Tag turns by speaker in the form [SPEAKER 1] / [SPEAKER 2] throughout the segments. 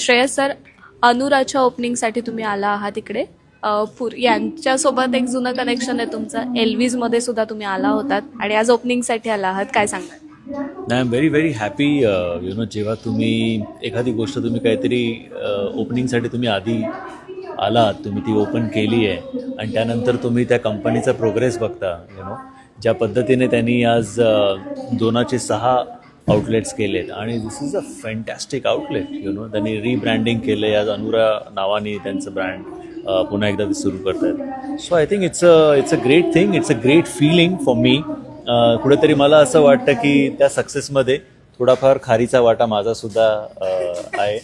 [SPEAKER 1] Shreyas sir, अनुराच्या ओपनिंगसाठी तुम्ही आला आहात इकडे. यांच्यासोबत एक जुनं कनेक्शन आहे तुमचं. एल्विसमध्ये सुद्धा तुम्ही आला होतात आणि आज ओपनिंगसाठी आला आहात, काय सांगाल?
[SPEAKER 2] I am very very happy. जेव्हा तुम्ही एखादी गोष्ट तुम्ही काहीतरी ओपनिंगसाठी तुम्ही आधी आलात, तुम्ही ती ओपन केली आहे आणि त्यानंतर तुम्ही त्या कंपनीचा प्रोग्रेस बघता. ज्या पद्धतीने त्यांनी आज 206 आउटलेट्स केलेत आणि दिस इज अ फॅन्टॅस्टिक आउटलेट. त्यांनी रिब्रँडिंग केलं आहे. आज अनुरा नावाने त्यांचं ब्रँड पुन्हा एकदा ते सुरू करत आहेत. So I think it's a great thing. It's a great feeling for me. कुठेतरी मला असं वाटतं की त्या सक्सेसमध्ये थोडाफार खारीचा वाटा माझासुद्धा आहे.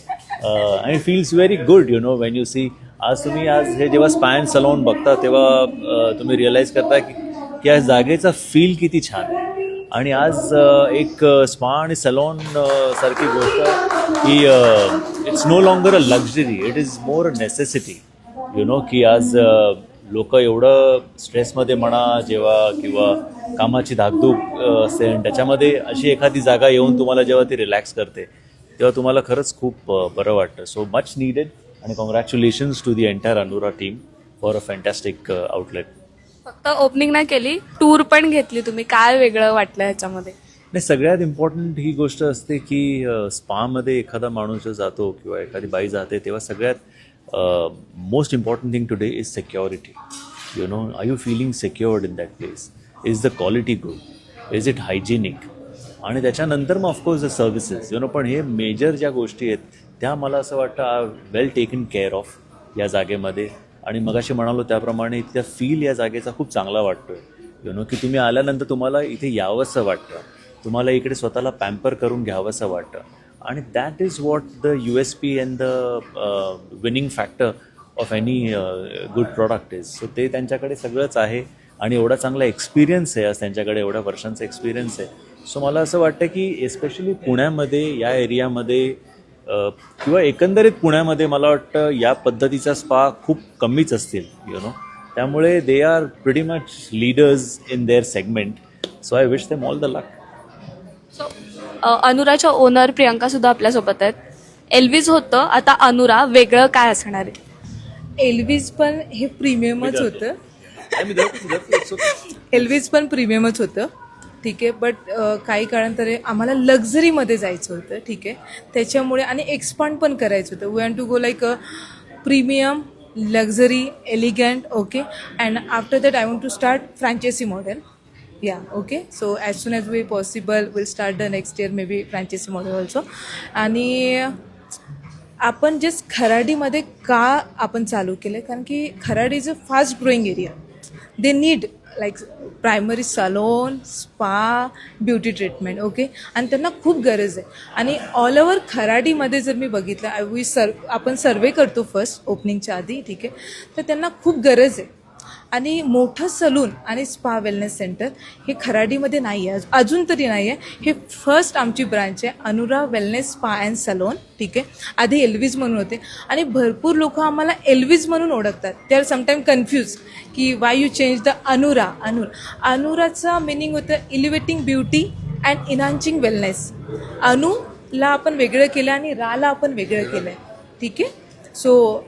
[SPEAKER 2] आणि it feels very good when you see. आज हे जेव्हा स्पा अँड सलॉन बघता तेव्हा तुम्ही रिअलाईज करता की या जागेचा फील किती छान आहे. आणि आज एक स्पा आणि सलॉन सारखी गोष्ट की it's no longer a luxury, it is more a necessity. की आज लोक एवढं स्ट्रेसमध्ये म्हणा जेव्हा किंवा कामाची धाकधूक असते आणि त्याच्यामध्ये अशी एखादी जागा येऊन तुम्हाला जेव्हा ती रिलॅक्स करते तेव्हा तुम्हाला खरंच खूप बरं वाटतं. सो मच नीडेड आणि congratulations to the entire Anura team for a fantastic outlet.
[SPEAKER 1] फक्त ओपनिंग नाही केली, टूर पण घेतली तुम्ही. काय वेगळं वाटलं ह्याच्यामध्ये?
[SPEAKER 2] नाही, सगळ्यात इम्पॉर्टंट ही गोष्ट असते की स्पामध्ये एखादा माणूस जो जातो किंवा एखादी बाई जाते तेव्हा सगळ्यात most important thing today is security. Are you feeling secured in that place? Is the quality good? Is it hygienic? आणि त्याच्यानंतर मग ऑफकोर्स द सर्व्हिसेस. पण हे मेजर ज्या गोष्टी आहेत त्या मला असं वाटतं are well taken care of या जागेमध्ये. आणि मगाशी म्हणालो त्याप्रमाणे इथला फील या जागेचा खूप चांगला वाटतो आहे. की तुम्ही आल्यानंतर तुम्हाला इथे यावंसं वाटतं, तुम्हाला इकडे स्वतःला पॅम्पर करून घ्यावंसं वाटतं. आणि that is what the USP and the winning factor of any good product is. So ते त्यांच्याकडे सगळंच आहे आणि एवढा चांगला एक्सपिरियन्स आहे, आज त्यांच्याकडे एवढ्या वर्षांचा एक्सपिरियन्स आहे. सो मला असं वाटतं की एस्पेशली पुण्यामध्ये या एरियामध्ये किंवा एकंदरीत पुण्यामध्ये मला वाटतं या पद्धतीचा स्पा खूप कमीच असतील. त्यामुळे they are pretty much leaders in their segment. So I wish them all the luck.
[SPEAKER 1] So अनुराच्या ओनर प्रियंका सुद्धा आपल्यासोबत आहेत. एल्विस होतं, आता अनुरा, वेगळं काय असणार आहे?
[SPEAKER 3] एल्विस पण हे प्रीमियमच होतं. एल्विस पण प्रीमियमच होतं, ठीक आहे. बट काही काळानंतर आम्हाला लक्झरीमध्ये जायचं होतं, ठीक आहे. त्याच्यामुळे आणि एक्सपांड पण करायचं होतं. We want to go like a premium, luxury, elegant, okay. And after that I want to start franchise model. Yeah, okay. So as soon as we possible will start the next year maybe franchise model also. आणि आपण just खराडीमध्ये का आपण चालू केलं आहे, कारण की Kharadi is a fast growing area. They need like primary salon, spa, beauty treatment, okay. आणि त्यांना खूप गरज आहे. आणि ऑल ओव्हर खराडीमध्ये जर मी बघितलं, आपण सर्वे करतो फर्स्ट ओपनिंगच्या आधी, ठीक आहे. तर त्यांना खूप गरज आहे. आणि मोठं सलून आणि स्पा वेलनेस सेंटर हे खराडीमध्ये नाही आहे, अजून तरी नाही आहे. हे फर्स्ट आमची ब्रांच आहे, Anura wellness spa and salon, ठीक आहे. आधी एल्विस म्हणून होते आणि भरपूर लोक आम्हाला एल्विस म्हणून ओळखतात. ते आर समटाईम कन्फ्यूज की why you change the Anura. अनुराचा मिनिंग होतं elevating beauty and enhancing wellness. अनुला आपण वेगळं केलं आणि राला आपण वेगळं केलं आहे, ठीक आहे. सो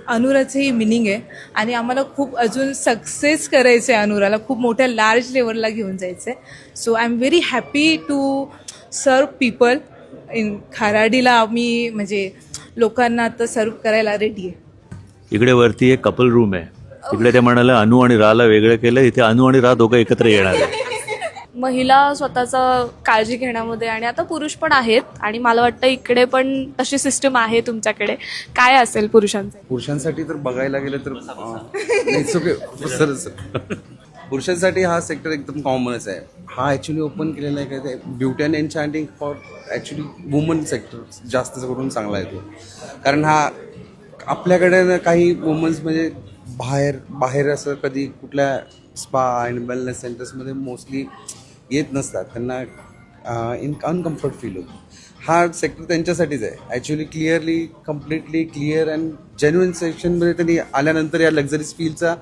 [SPEAKER 3] अनुराचं ही मिनिंग आहे आणि आम्हाला खूप अजून सक्सेस करायचं आहे. अनुराला खूप मोठ्या लार्ज लेवलला घेऊन जायचं आहे. So I am very happy to serve people in खराडीला. आम्ही म्हणजे लोकांना आता सर्व करायला रेडी आहे.
[SPEAKER 2] इकडे वरती एक कपल रूम आहे. तिकडे ते म्हणाले अनु आणि राला वेगळं केलं, इथे अनु आणि रा दोघं एकत्र येणार आहे.
[SPEAKER 1] महिला स्वतःचा काळजी घेण्यामध्ये आणि आता पुरुष पण आहेत आणि मला वाटतं इकडे पण तशी सिस्टम आहे तुमच्याकडे. काय असेल
[SPEAKER 4] पुरुषांसाठी तर बघायला गेलं तर पुरुषांसाठी हा सेक्टर एकदम कॉमनच आहे. हा ॲक्च्युली ओपन केलेला आहे काय ते beauty and enchanting for actually woman sector जास्त करून चांगला आहे तो. कारण हा आपल्याकडे काही वुमन्स म्हणजे बाहेर असं कधी कुठल्या स्पा अँड वेलनेस सेंटर्समध्ये मोस्टली येत नसतात. त्यांना अनकम्फर्ट फील होतं. हा सेक्टर त्यांच्यासाठीच आहे actually. Completely clear and genuine सेक्शनमध्ये त्यांनी आल्यानंतर या लक्झरीज फीलचा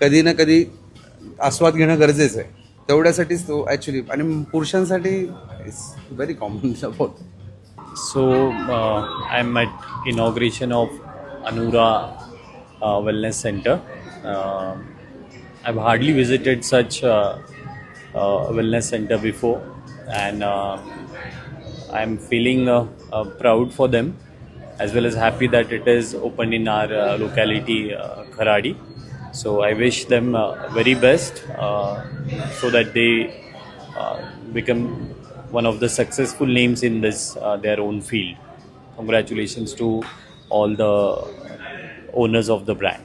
[SPEAKER 4] कधी ना कधी आस्वाद घेणं गरजेचं आहे. तेवढ्यासाठीच तो ॲक्च्युली. आणि पुरुषांसाठी it's very common about.
[SPEAKER 5] So I'm at inauguration of Anura Wellness Center. Uh, I've hardly visited such wellness center before, and I'm feeling proud for them, as well as happy that it is opened in our locality, Kharadi. So I wish them very best so that they become one of the successful names in this their own field. Congratulations to all the owners of the brand.